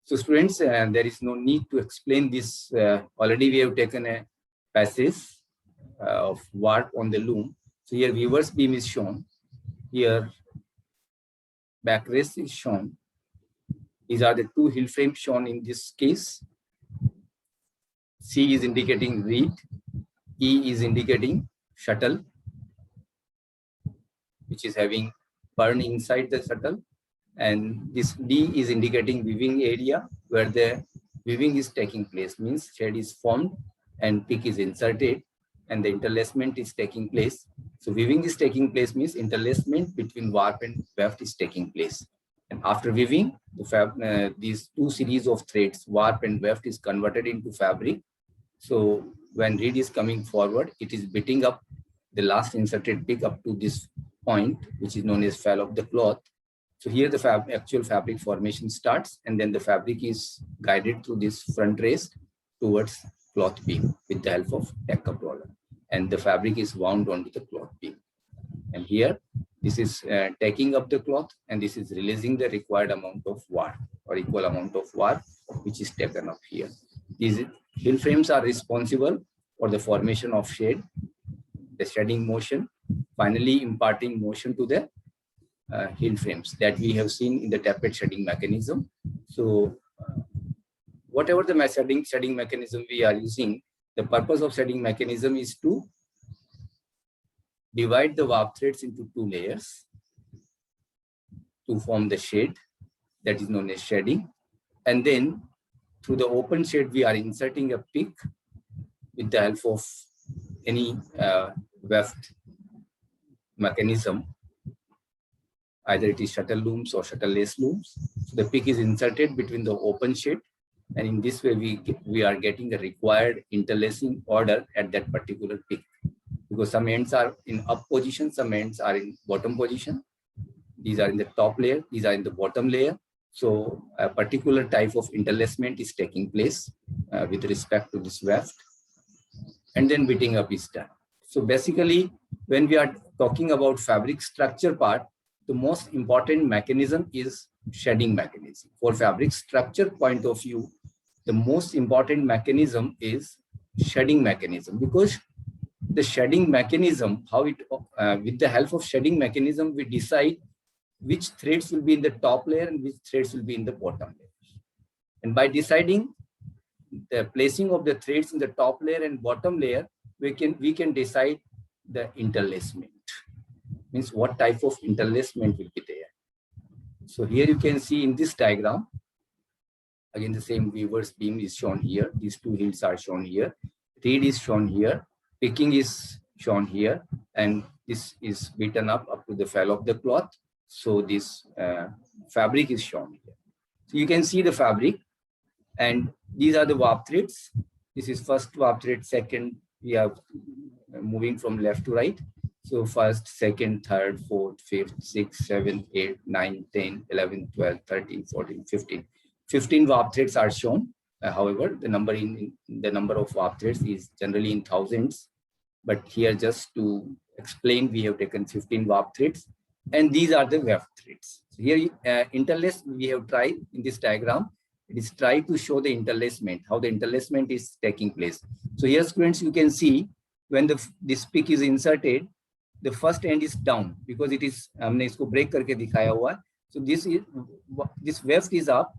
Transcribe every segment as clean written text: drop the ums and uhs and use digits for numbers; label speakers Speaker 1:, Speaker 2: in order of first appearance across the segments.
Speaker 1: So students, there is no need to explain this. Already we have taken a passage of warp on the loom. So here weaver's beam is shown. Here back rest is shown. These are the two hill frames shown in this case. C is indicating reed, E is indicating shuttle, which is having burn inside the shuttle, and this D is indicating weaving area where the weaving is taking place, means shade is formed and pick is inserted and the interlacement is taking place. So weaving is taking place means interlacement between warp and weft is taking place. And after weaving, these two series of threads, warp and weft, is converted into fabric. So when reed is coming forward, it is beating up the last inserted pick up to this point, which is known as fall of the cloth. So here the actual fabric formation starts, and then the fabric is guided through this front race towards cloth beam with the help of tack up roller, and the fabric is wound onto the cloth beam. And here this is taking up the cloth, and this is releasing the required amount of warp or equal amount of warp, which is taken up here. These hill frames are responsible for the formation of shade, the shedding motion, finally imparting motion to the hill frames that we have seen in the tappet shedding mechanism. So whatever the shedding mechanism we are using, the purpose of shedding mechanism is to divide the warp threads into two layers to form the shade, that is known as shedding. And then through the open shade, we are inserting a pick with the help of any weft mechanism. Either it is shuttle looms or shuttle lace looms. So the pick is inserted between the open shade, and in this way we are getting the required interlacing order at that particular pick. Because some ends are in up position, some ends are in bottom position. These are in the top layer, these are in the bottom layer. So a particular type of interlacement is taking place with respect to this weft, and then beating up is done. So basically, when we are talking about fabric structure part, the most important mechanism is shedding mechanism. For fabric structure point of view, the most important mechanism is shedding mechanism, because the shedding mechanism, how it with the help of shedding mechanism, we decide which threads will be in the top layer and which threads will be in the bottom layer. And by deciding the placing of the threads in the top layer and bottom layer, we can decide the interlacement, means what type of interlacement will be there. So here you can see in this diagram, again the same weaver's beam is shown here. These two hills are shown here. Reed is shown here. Picking is shown here, and this is beaten up to the fall of the cloth. So this fabric is shown here. So you can see the fabric, and these are the warp threads. This is first warp thread, second, we are moving from left to right. So first, second, third, fourth, fifth, sixth, seventh, eighth, 9, 10, 11, 12, 13, 14, 15. 15 warp threads are shown. However, the number of warp threads is generally in thousands. But here, just to explain, we have taken 15 warp threads, and these are the weft threads. So here, interlace we have tried in this diagram. It is tried to show the interlacement, how the interlacement is taking place. So here, students, you can see when this pick is inserted, the first end is down because it is हमने इसको break करके दिखाया हुआ है. So this weft is up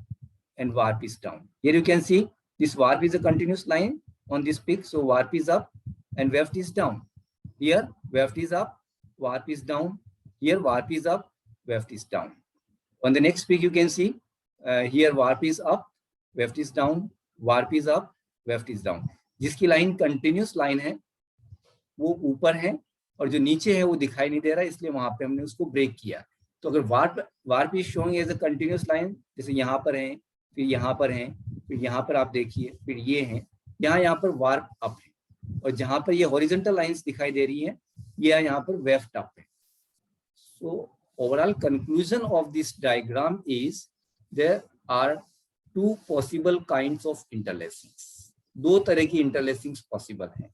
Speaker 1: and warp is down. Here you can see this warp is a continuous line on this pick. So warp is up and weft is down. Here weft is up, warp is down. Here warp is up, weft is down. On the next pick you can see here warp is up, weft is down, warp is up, weft is down. जिसकी line continuous line है वो ऊपर है और जो नीचे है वो दिखाई नहीं दे रहा है, इसलिए वहां पे हमने उसको ब्रेक किया. तो अगर warp is showing as a continuous line, जैसे यहाँ पर है, फिर यहाँ पर है, फिर यहाँ पर आप देखिए, फिर ये है, यहाँ पर वार्प अप है, और जहां पर ये हॉरिजॉन्टल लाइंस दिखाई दे रही है ये यहाँ पर वेफ्ट अप है. So overall conclusion of this diagram is there are two possible kinds of interlacings. दो तरह की इंटरलेसिंग्स पॉसिबल हैं.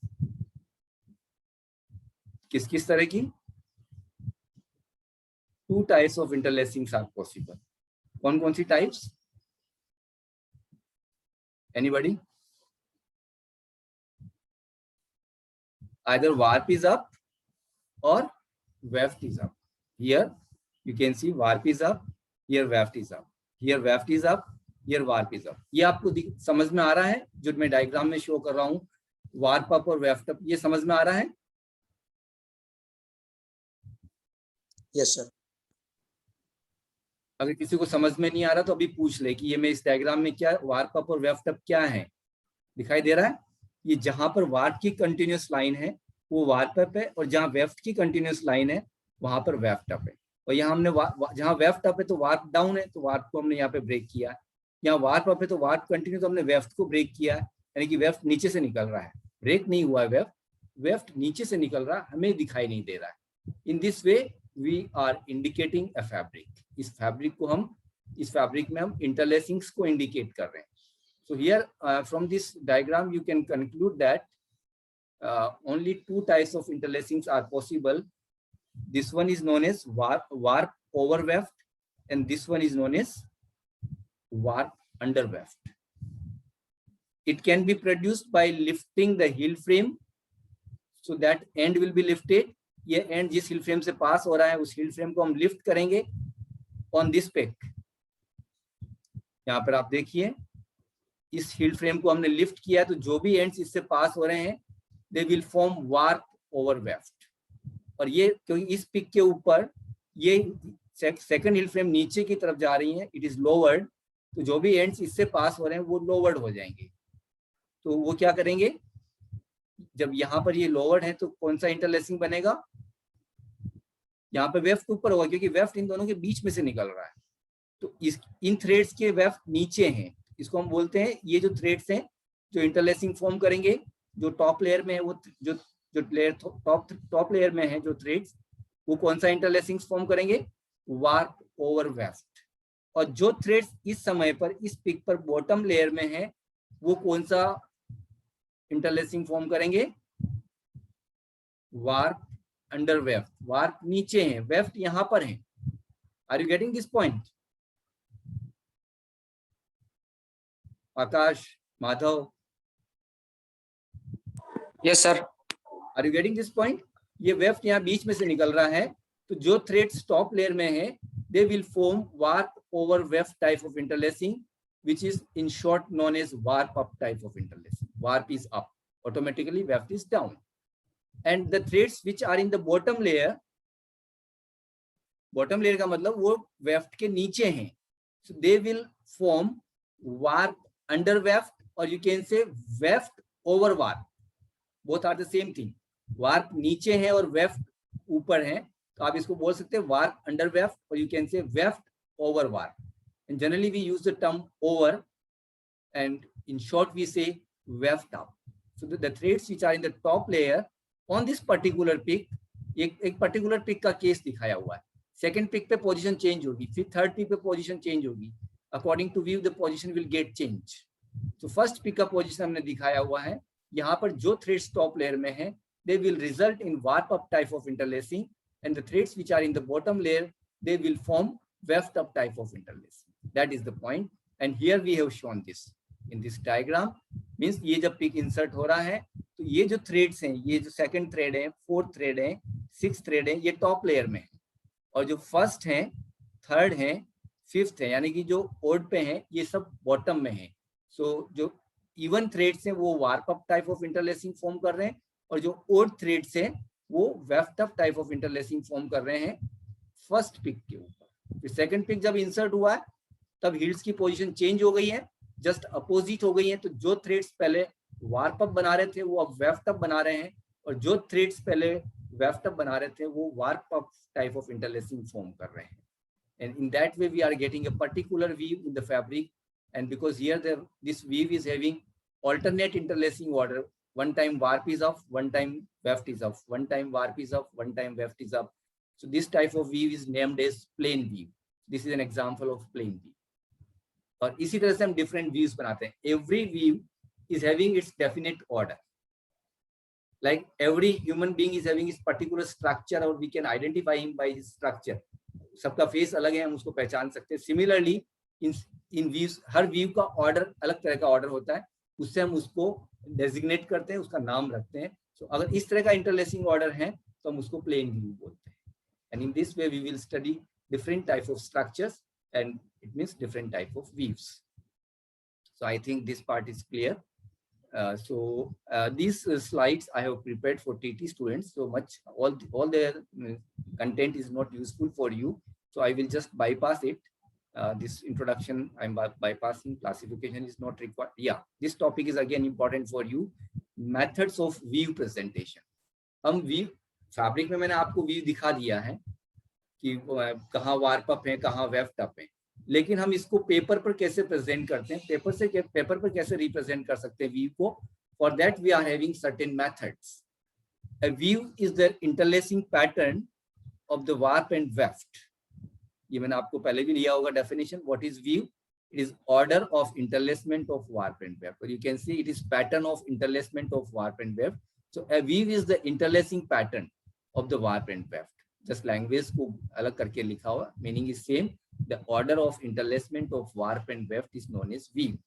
Speaker 1: किस तरह की? Two types of interlacings are possible. कौन कौन सी types? Anybody? Either warp is up or weft is up. Here you can see warp is up, here weft is up, here weft is up, here warp is up. ये आपको समझ में आ रहा है जो मैं डायग्राम में शो कर रहा हूँ, वार्प अप और वेफ्ट अप, ये समझ में आ रहा है?
Speaker 2: Yes sir.
Speaker 1: अगर किसी को समझ में नहीं आ रहा तो अभी पूछ ले कि ये मैं इस डायग्राम में क्या वार्प अप और वेफ्ट अप क्या है, दिखाई दे रहा है? ये जहां पर वार्प की कंटिन्यूअस लाइन है वो वार्प अप है, और जहां वेफ्ट की कंटिन्यूअस लाइन है वहां पर वेफ्ट अप है। और यहाँ हमने जहां वेफ्ट अप है तो वार्प डाउन है, तो वार्प को हमने यहाँ पे ब्रेक किया। यहाँ वार्प अप है तो वार्प कंटिन्यू, तो हमने वेफ्ट को ब्रेक किया, यानी कि वेफ्ट नीचे से निकल रहा है, ब्रेक नहीं हुआ है वेफ्ट नीचे से निकल रहा है, हमें दिखाई नहीं दे रहा है। In this way we are indicating a fabric. इस फैब्रिक में हम इंटरलेसिंग्स को इंडिकेट कर रहे हैं। So here from this diagram you can conclude that only two types of interlacings are possible. This one is known as warp over weft, and this one is known as warp under weft. It can be produced by lifting the heel frame, so that end will be lifted. ये end जिस heel frame से पास हो रहा है उस heel frame को हम lift करेंगे on this peg. यहाँ पर आप देखिए इस heel frame को हमने lift किया है, तो जो भी ends इससे पास हो रहे हैं they will form warp over weft. और ये क्योंकि इस पिक के ऊपर ये सेकंड हिल फ्रेम नीचे की तरफ जा रही है, इट इज लोवर्ड, तो जो भी एंड्स इससे पास हो रहे हैं वो लोवर्ड हो जाएंगे। तो वो क्या करेंगे, जब यहाँ पर ये लोवर्ड है तो कौन सा इंटरलेसिंग बनेगा, यहाँ पे वेफ्ट ऊपर होगा क्योंकि वेफ्ट इन दोनों के बीच में से निकल रहा है। तो इन थ्रेड्स के वेफ्ट नीचे हैं, इसको हम बोलते हैं, ये जो थ्रेड्स हैं जो इंटरलेसिंग फॉर्म करेंगे, जो टॉप लेयर में है वो जो लेयर टॉप लेयर में है जो थ्रेड्स, वो कौन सा इंटरलेसिंग फॉर्म करेंगे, वार्प ओवर वेफ्ट। और जो थ्रेड्स इस समय पर इस पिक पर बॉटम लेयर में है वो कौन सा इंटरलेसिंग फॉर्म करेंगे, वार्प अंडर वेफ्ट। वार्प नीचे है, वेफ्ट यहां पर है। Are you getting this point? Aakash, Madhav,
Speaker 2: yes sir.
Speaker 1: Are you getting this point? ये वेफ्ट यहाँ बीच में से निकल रहा है, तो जो थ्रेड्स टॉप लेयर में है they will form warp over weft type of interlacing, which is in short known as warp up type of interlacing. Warp is up, automatically weft is down. And the threads which are in the bottom layer का मतलब वो weft के नीचे हैं, so they will form warp under weft, or you can say weft over warp. Both are the same thing. Warp नीचे है और weft ऊपर है, तो आप इसको बोल सकते हैं warp under weft, or you can say weft over warp. And generally we use the term over, and in short we say weft up. So the threads which are in the top layer on this particular peak, एक particular peak का case दिखाया हुआ है, second peak पे position change होगी, फिर third peak पे position change होगी, according to view the position will get change. तो फर्स्ट पिक का पोजीशन हमने दिखाया हुआ है, यहाँ पर जो थ्रेड्स टॉप लेयर में है they will result in warp up type of interlacing, and the threads which are in the bottom layer they will form weft up type of interlacing. That is the point, and here we have shown this in this diagram. Means ये जब pick insert हो रहा है तो ये जो threads हैं, ये जो सेकंड थ्रेड है, फोर्थ थ्रेड है, सिक्स थ्रेड है, ये टॉप लेयर में है, और जो फर्स्ट है, थर्ड है, फिफ्थ है, यानी कि जो ओड पे है ये सब बॉटम में है। सो जो इवन थ्रेड्स हैं वो warp up type of interlacing form कर रहे हैं, और जो ओड थ्रेड्स हैं वो weft up type of interlacing form कर रहे हैं फर्स्ट पिक के ऊपर। फिर सेकंड पिक जब इंसर्ट हुआ है तब हील्स की पोजीशन चेंज हो गई है, जस्ट अपोजिट हो गई है। तो जो थ्रेड्स पहले वार्प अप बना रहे थे वो अब वेफ्ट अप बना रहे हैं, और जो थ्रेड्स पहले वेफ्ट अप बना रहे थे वो warp up type of interlacing form कर रहे हैं। And in that way we are getting a particular weave in the fabric, and because here this weave is having alternate interlacing order, one time warp is up, one time weft is up, one time warp is up, one time weft is up. So this type of weave is named as plane weave. This is an example of plane weave. और इसी तरह से हम different weaves बनाते हैं. Every weave is having its definite order. Like every human being is having its particular structure, or we can identify him by his structure. सबका face अलग है, हम उसको पहचान सकते हैं. Similarly, इन व्यूज, हर व्यू का ऑर्डर अलग तरह का ऑर्डर होता है, उससे हम उसको डेजिग्नेट करते हैं, उसका नाम रखते हैं. So, अगर इस तरह का इंटरलेसिंग ऑर्डर है तो हम उसको प्लेन व्यू बोलते हैं. And in this way we will study different type of structures, and it means different type of views. So I think this part is clear. These slides I have prepared for TT students. So much all their content is not useful for you. So I will just bypass it. This introduction I'm bypassing. Classification is not required. Yeah, this topic is again important for you. Methods of view presentation. हम view fabric में मैंने आपको view दिखा दिया है कि कहाँ warp up है, कहाँ वेफ्ट अप है, लेकिन हम इसको पेपर पर कैसे प्रेजेंट करते हैं, पेपर पर कैसे रिप्रेजेंट कर सकते हैं व्यू को. For that we are having certain methods. A view is the interlacing pattern of the warp and weft. ये मैंने आपको पहले भी लिया होगा definition. What is view? It is order of interlacement of warp and weft, और you can see it is pattern of interlacement of warp and weft. So a view is the interlacing pattern of the warp and weft. Just language को अलग करके लिखा हुआ, meaning is same. The order of interlacement of warp and weft is known as weave.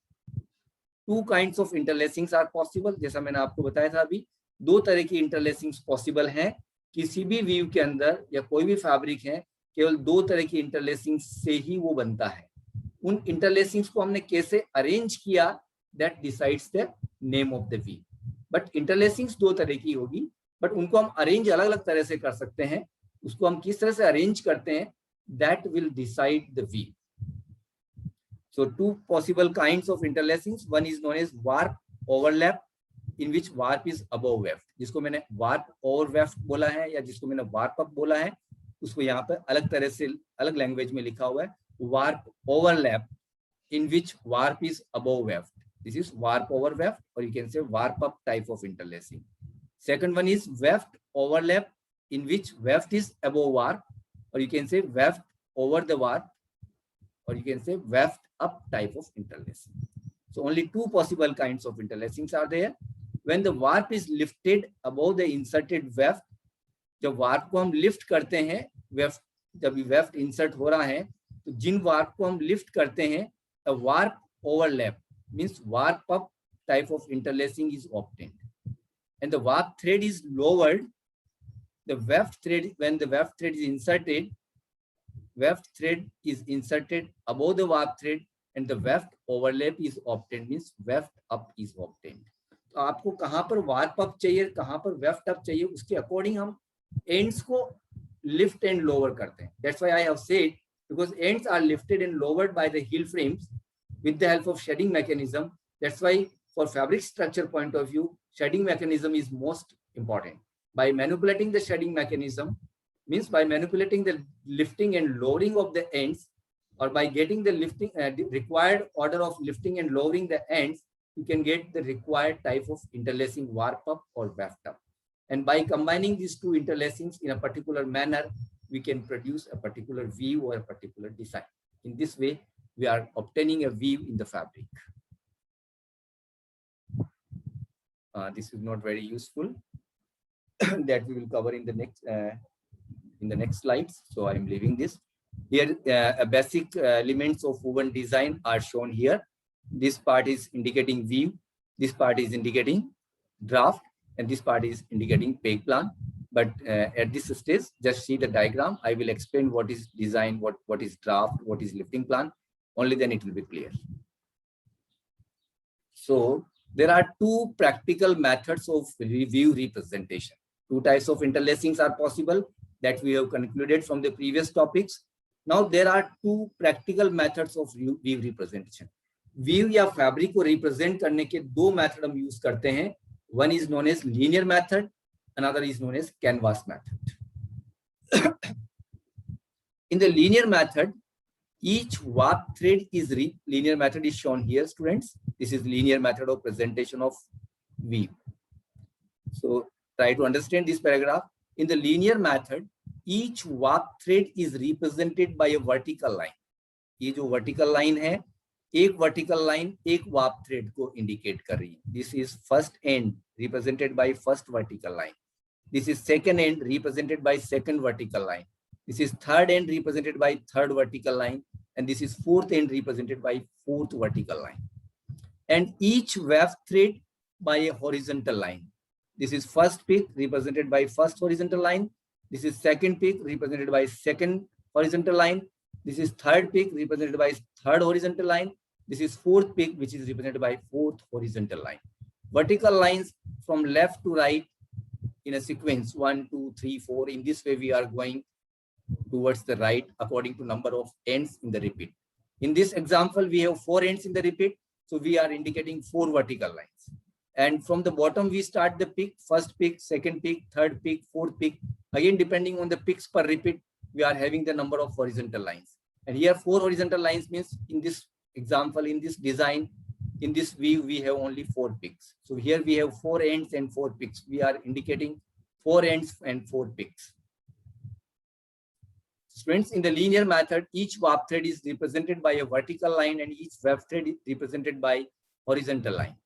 Speaker 1: Two kinds of interlacings are possible. जैसा मैंने आपको बताया था अभी, दो तरह की interlacings possible हैं. किसी भी weave के अंदर या कोई भी फैब्रिक है, केवल दो तरह की interlacings से ही वो बनता है. उन interlacings को हमने कैसे arrange किया, that decides the name of the weave. But interlacings दो तरह की होगी, but उनको हम arrange अलग अलग तरह से कर सकते हैं. उसको हम किस तरह से arrange करते हैं, that will decide the weave. So two possible kinds of interlacings. One is known as warp overlap, in which warp is above weft. जिसको मैंने warp over weft बोला है या जिसको मैंने warp up बोला है, उसको यहाँ पे अलग तरह से अलग लैंग्वेज में लिखा हुआ है. Warp overlap, in which warp is above weft. This is warp over weft, or you can say warp up type of interlacing. Second one is weft overlap, in which weft is above warp, or you can say weft over the warp, or you can say weft up type of interlacing. So only two possible kinds of interlacings are there. When the warp is lifted above the inserted weft, जब warp को हम lift करते हैं, weft जब weft insert हो रहा है, तो जिन warp को हम lift करते हैं, a warp overlap means warp up type of interlacing is obtained, and the warp thread is lowered. The weft thread, when the weft thread is inserted, weft thread is inserted above the warp thread, and the weft overlap is obtained, means weft up is obtained. तो आपको कहाँ पर warp up चाहिए, कहाँ पर weft up चाहिए, उसके according हम ends को lift and lower करते हैं. That's why I have said, because ends are lifted and lowered by the heel frames with the help of shedding mechanism. That's why for fabric structure point of view, shedding mechanism is most important. By manipulating the shedding mechanism, means by manipulating the lifting and lowering of the ends, or by getting the lifting required order of lifting and lowering the ends, you can get the required type of interlacing warp up or weft up. And by combining these two interlacings in a particular manner, we can produce a particular view or a particular design. In this way, we are obtaining a view in the fabric. This is not very useful. That we will cover in the next slides. So I am leaving this. Here, basic elements of woven design are shown here. This part is indicating view. This part is indicating draft, and this part is indicating peg plan. But at this stage, just see the diagram. I will explain what is design, what is draft, what is lifting plan. Only then it will be clear. So there are two practical methods of view representation. Two types of interlacings are possible that we have concluded from the previous topics. Now there are two practical methods of view representation. View या fabric को represent करने के दो method हम use करते हैं. One is known as linear method, another is known as canvas method. In the linear method, each warp thread is linear method is shown here, students. This is linear method of presentation of weave. So try to understand this paragraph. In the linear method, each warp thread is represented by a vertical line. ये जो vertical line है, एक vertical line एक warp thread को indicate कर रही है. This is first end represented by first vertical line. This is second end represented by second vertical line. This is third end represented by third vertical line, and this is fourth end represented by fourth vertical line, and each weft thread by a horizontal line. This is first peak represented by first horizontal line. This is second peak represented by second horizontal line. This is third peak represented by third horizontal line. This is fourth peak, which is represented by fourth horizontal line. Vertical lines from left to right in a sequence 1, 2, 3, 4. In this way, we are going towards the right according to number of ends in the repeat. In this example, we have 4 ends in the repeat, so we are indicating 4 vertical lines. And from the bottom, we start the peak, first peak, second peak, third peak, fourth peak. Again, depending on the peaks per repeat, we are having the number of horizontal lines. And here 4 horizontal lines means in this example, in this design, in this view, we have only 4 peaks. So here we have 4 ends and 4 peaks. We are indicating 4 ends and 4 peaks. Students, in the linear method, each warp thread is represented by a vertical line and each weft thread is represented by horizontal line.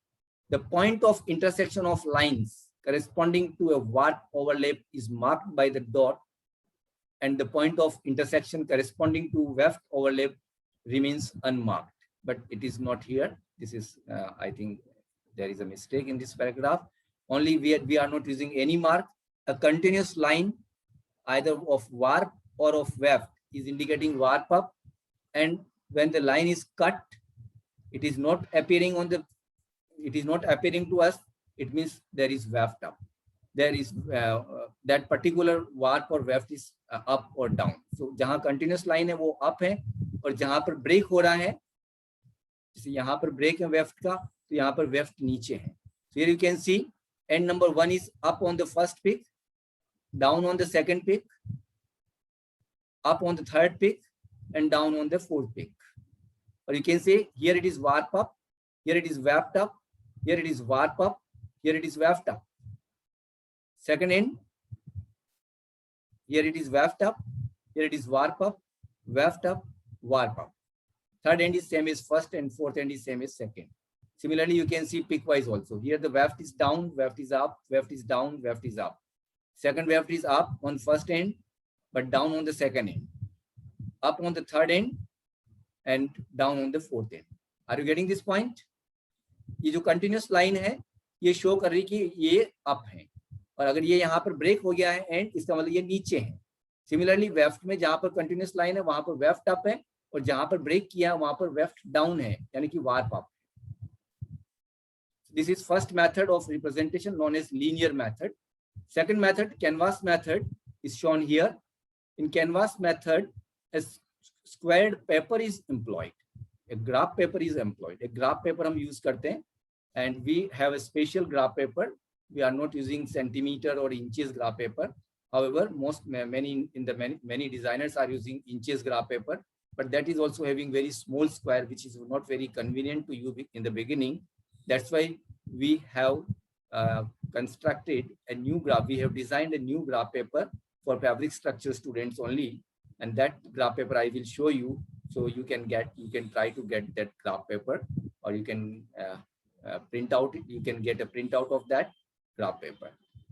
Speaker 1: The point of intersection of lines corresponding to a warp overlap is marked by the dot, and the point of intersection corresponding to weft overlap remains unmarked. But it is not here. This is, I think there is a mistake in this paragraph. Only we are not using any mark. A continuous line either of warp or of weft is indicating warp up, and when the line is cut, it is not appearing on the, it is not appearing to us, it means there is weft up. There is that particular warp or weft is up or down. So जहाँ continuous line है वो up है, और जहाँ पर break हो रहा है, जैसे यहाँ पर break है weft का, तो यहाँ पर weft नीचे है. So here you can see end number 1 is up on the first peak, down on the second peak, up on the third peak, and down on the fourth peak. Or you can say here it is warp up, here it is weft up, here it is warp up, here it is weft up. Second end, here it is weft up, here it is warp up, weft up, warp up. Third end is same as first, and fourth end is same as second. Similarly, you can see peak wise also. Here the weft is down, weft is up, weft is down, weft is up. Second weft is up on first end, but down on the second end, up on the third end, and down on the fourth end. Are you getting this point? ये जो continuous line है, ये show कर रही कि ये up है, और अगर ये यहाँ पर break हो गया है end, इसका मतलब ये नीचे है. Similarly, weft में जहाँ पर continuous line है, वहाँ पर weft up है, और जहाँ पर break किया वहाँ पर weft down है, यानी कि warp up. This is first method of representation known as linear method. Second method, canvas method, is shown here. In canvas method, a squared paper is employed. A graph paper is employed. A graph paper हम use करते हैं, and we have a special graph paper. We are not using centimeter or inches graph paper. However, many designers are using inches graph paper, but that is also having very small square, which is not very convenient to you in the beginning. That's why we have constructed a new graph. We have designed a new graph paper for fabric structure students only, and that graph paper I will show you, so you can try to get that graph paper, or you can print out. You can get a printout of that graph paper.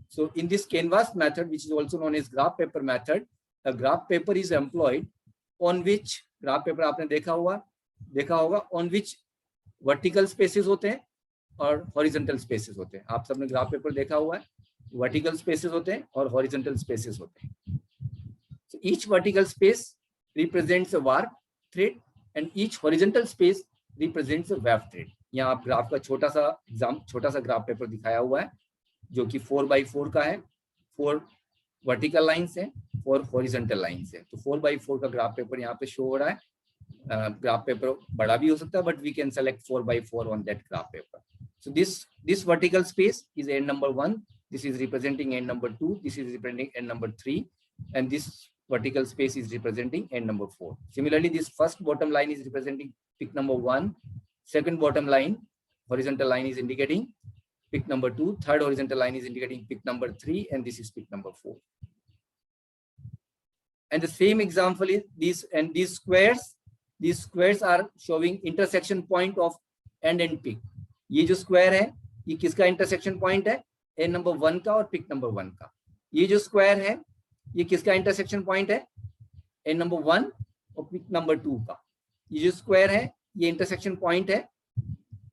Speaker 1: So in this canvas method, which is also known as graph paper method, a graph paper is employed on which graph paper आपने देखा होगा on which vertical spaces होते हैं और horizontal spaces होते हैं. आप सबने graph paper देखा हुआ है, vertical spaces होते हैं और horizontal spaces होते हैं. So each vertical space represents a warp thread and each horizontal space represents a weft thread. यहाँ आप ग्राफ का छोटा सा ग्राफ पेपर दिखाया हुआ है जो कि 4x4 का है. 4 वर्टिकल लाइंस हैं, 4 हॉरिजॉन्टल लाइंस हैं. तो 4x4 का ग्राफ पेपर यहाँ पे शो हो रहा है. ग्राफ पेपर बड़ा भी हो सकता है, but we can select 4x4 on that graph paper. So this vertical space is end number 1. This is representing end number 2. This is representing end number 3, and this vertical space is representing end number 4. Similarly, this first bottom line is representing peak number 1. Second bottom line, horizontal line, is indicating peak number 2. Third horizontal line is indicating peak number 3, and this is peak number 4. And the same example is these squares. These squares are showing intersection point of end and peak. ये जो square है, ये किसका intersection point है? end number 1 का और peak number 1 का. ये जो square है, ये किसका intersection point है? end number 1 और peak number 2 का. ये जो स्क्वायर है ये इंटरसेक्शन पॉइंट है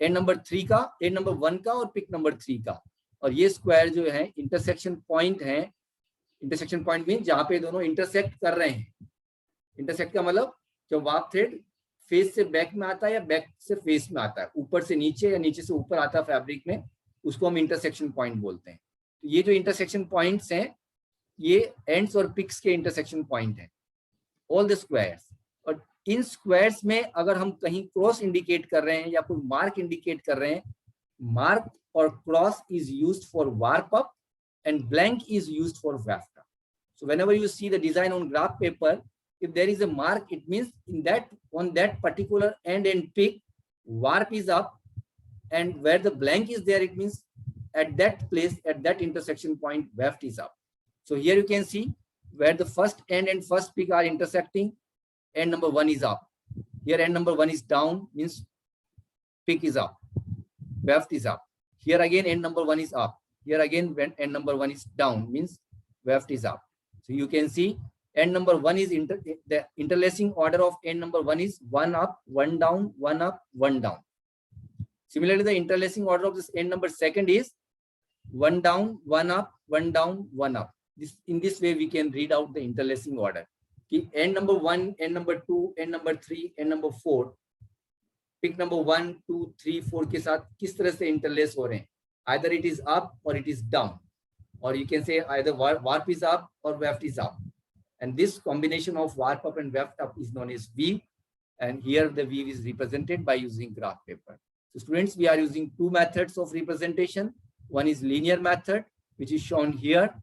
Speaker 1: एंड नंबर 3 का, एंड नंबर 1 का और पिक नंबर 3 का, और ये स्क्वायर जो है इंटरसेक्शन पॉइंट है। इंटरसेक्शन पॉइंट मीन जहां पे दोनों इंटरसेक्ट कर रहे हैं। इंटरसेक्ट का मतलब जब वार्प थ्रेड फेस से बैक में आता है या बैक से फेस में आता है, ऊपर से नीचे या नीचे से ऊपर आता है फैब्रिक में, उसको हम इंटरसेक्शन पॉइंट बोलते हैं। तो ये जो इंटरसेक्शन पॉइंट्स हैं ये एंड्स और पिक्स के इंटरसेक्शन पॉइंट हैं, ऑल द स्क्वायर्स। और इन स्क्वायर्स में अगर हम कहीं क्रॉस इंडिकेट कर रहे हैं या कोई मार्क इंडिकेट कर रहे हैं, मार्क और cross is used for warp up and blank is used for weft up. So whenever you see the design on graph paper, if there is a mark, it means in that, on that particular end and peak, warp is up, and where the blank is there, it means at that place, at that intersection point, weft is up. So here you can see where the first end and first peak are intersecting, end number 1 is up. Here end number 1 is down, means peak is up, weft is up. Here again end number 1 is up. Here again when end number 1 is down, means weft is up. So you can see end number 1 is the interlacing order of end number 1 is 1 up, 1 down, 1 up, 1 down. Similarly, the interlacing order of this end number second is 1 down, 1 up, 1 down, 1 up. In this way we can read out the interlacing order. कि end number 1, end number 2, end number 3, end number 4, pick number 1, 2, 3, 4 के साथ किस तरह से interlace हो रहे हैं. Either it is up or it is down, or you can say either warp is up or weft is up. And this combination of warp up and weft up is known as weave. And here the weave is represented by using graph paper. So students, we are using two methods of representation. One is linear method, which is shown here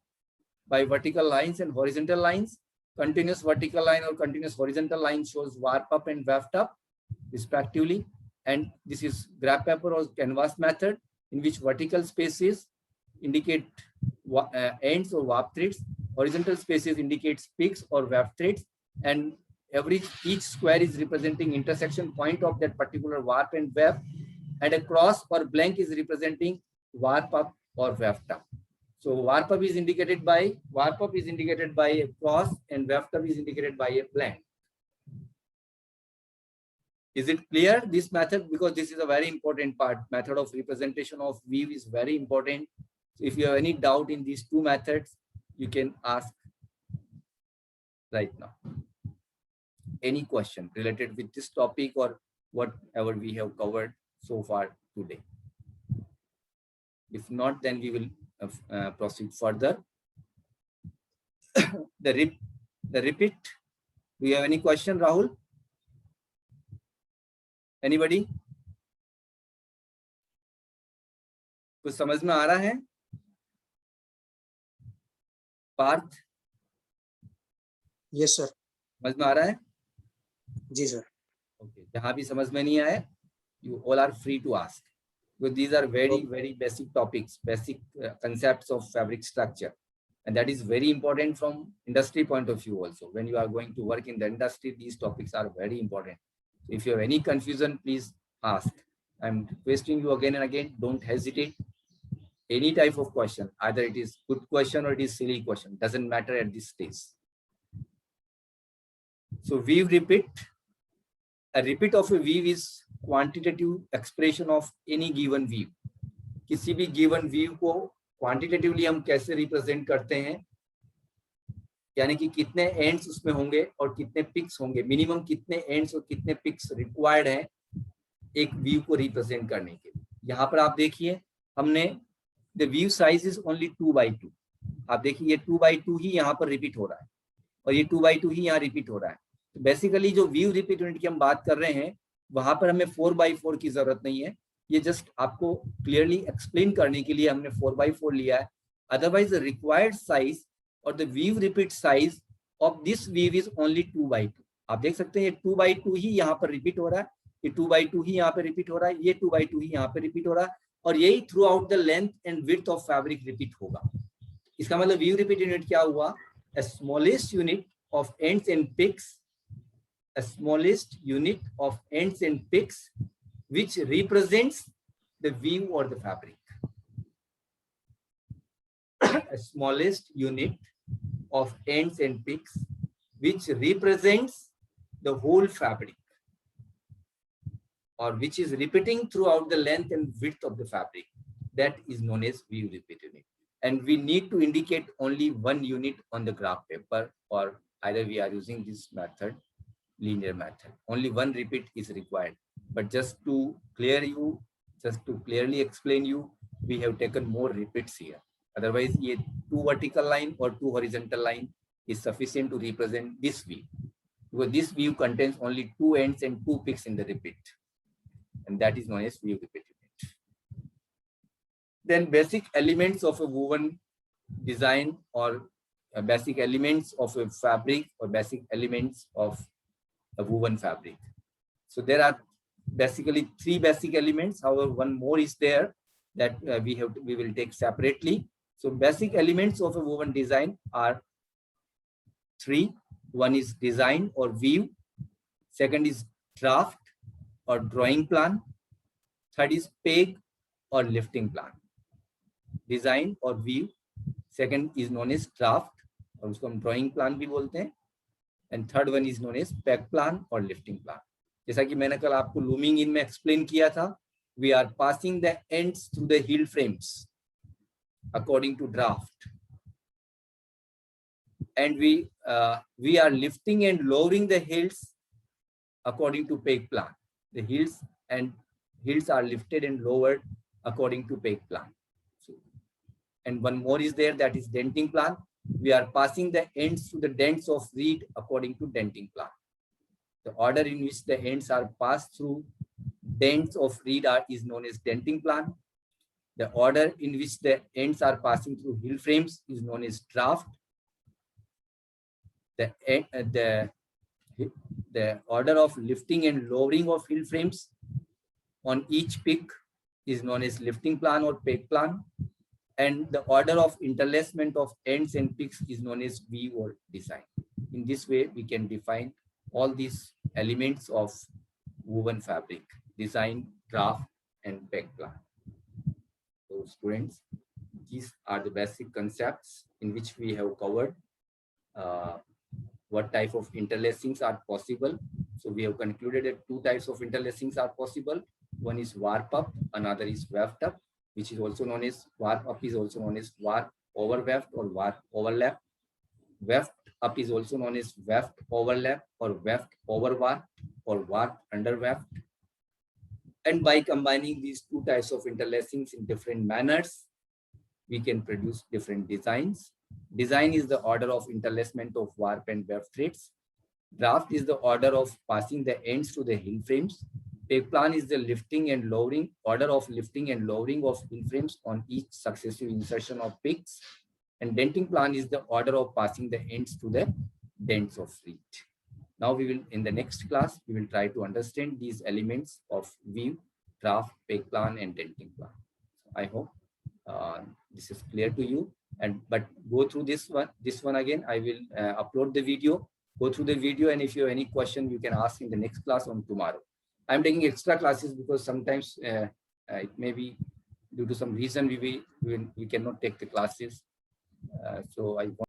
Speaker 1: by vertical lines and horizontal lines. Continuous vertical line or continuous horizontal line shows warp up and weft up respectively. And this is graph paper or canvas method, in which vertical spaces indicate ends or warp threads, horizontal spaces indicates peaks or weft threads, and each square is representing intersection point of that particular warp and weft, and a cross or blank is representing warp up or weft up. So warp up is indicated by a cross, and weft up is indicated by a blank. Is it clear, this method? Because this is a very important part. Method of representation of weave is very important. So if you have any doubt in these two methods, you can ask right now. Any question related with this topic or whatever we have covered so far today. If not, then we will proceed further. The repeat. Do you have any question, Rahul? Anybody? कुछ समझ में आ रहा है? Partha?
Speaker 2: Yes sir.
Speaker 1: समझ में आ रहा है?
Speaker 2: जी sir.
Speaker 1: Okay. जहाँ भी समझ में नहीं आए, you all are free to ask. Because these are very basic topics, basic concepts of fabric structure, and that is very important from industry point of view also. When you are going to work in the industry, these topics are very important. If you have any confusion, please ask. I'm requesting you again and again, don't hesitate. Any type of question, either it is good question or it is silly question, doesn't matter at this stage. So weave repeat. A repeat of a weave is quantitative expression of any given weave. किसी भी given weave को quantitatively हम कैसे represent करते हैं, यानी कि कितने एंड्स उसमें होंगे और कितने पिक्स होंगे, मिनिमम कितने एंड्स और कितने पिक्स रिक्वायर्ड हैं एक व्यू को रिप्रेजेंट करने के लिए। यहाँ पर आप देखिए हमने the view size is only 2x2। आप देखिए ये 2x2 ही यहाँ पर रिपीट हो रहा है और ये 2x2 ही यहाँ रिपीट हो रहा है। तो बेसिकली जो व्यू रिपीट यूनिट की हम बात कर रहे हैं वहां पर हमें 4x4 की जरूरत नहीं है। ये जस्ट आपको क्लियरली एक्सप्लेन करने के लिए हमने 4x4 लिया है। अदरवाइज द रिक्वायर्ड साइज और the weave repeat size of this weave is only 2x2। आप देख सकते हैं ये 2x2 ही यहाँ पर रिपीट हो रहा है, ये 2x2 ही यहाँ पे रिपीट हो रहा है, ये 2x2 ही यहाँ पे रिपीट हो रहा है, और यही through out the length and width of fabric repeat होगा। इसका मतलब weave repeat unit क्या हुआ? A smallest unit of ends and peaks, a smallest unit of ends and peaks which represents the weave or the fabric. A smallest unit of ends and peaks which represents the whole fabric. or which is repeating throughout the length and width of the fabric, that is known as view repeat unit. And we need to indicate only one unit on the graph paper, or either we are using this method, linear method. Only one repeat is required. But just to clear you, just to clearly explain you, we have taken more repeats here. Otherwise, ye 2 vertical line or 2 horizontal line is sufficient to represent this view. Because this view contains only 2 ends and 2 peaks in the repeat. And that is known as view repeat unit. Then basic elements of a woven design, or basic elements of a fabric, or basic elements of a woven fabric. So there are basically 3 basic elements. However, one more is there that we will take separately. So basic elements of a woven design are 3. One is design or view. Second is draft or drawing plan. Third is peg or lifting plan. Design or view. Second is known as draft, और उसको हम drawing plan भी बोलते हैं. And third one is known as peg plan or lifting plan. जैसा कि मैंने कल आपको looming in में explain किया था, we are passing the ends through the heel frames according to draft. And we are lifting and lowering the heels according to peg plan. The heels are lifted and lowered according to peg plan. So, and one more is there, that is denting plan. We are passing the ends to the dents of reed according to denting plan. The order in which the ends are passed through dents of reed is known as denting plan. The order in which the ends are passing through heel frames is known as draft. The order of lifting and lowering of heel frames on each peak is known as lifting plan or peg plan. And the order of interlacement of ends and peaks is known as view or design. In this way, we can define all these elements of woven fabric: design, draft, and peg plan. So students, these are the basic concepts in which we have covered what type of interlacings are possible. So we have concluded that 2 types of interlacings are possible. One is warp up, another is weft up, which is also known as warp up, is also known as warp over weft or warp overlap. Weft up is also known as weft overlap or weft over warp or warp under weft. And by combining these 2 types of interlacings in different manners, we can produce different designs. Design is the order of interlacement of warp and weft threads. Draft is the order of passing the ends to the heel frames. Peg plan is the lifting and lowering, order of lifting and lowering of heel frames on each successive insertion of pegs. And denting plan is the order of passing the ends to the dents of reed. Now we will, in the next class, we will try to understand these elements of view, draft, peg plan, and denting plan. I hope this is clear to you. But go through this one again. I will upload the video. Go through the video, and if you have any question, you can ask in the next class on tomorrow. I'm taking extra classes because sometimes it may be due to some reason we cannot take the classes. So I want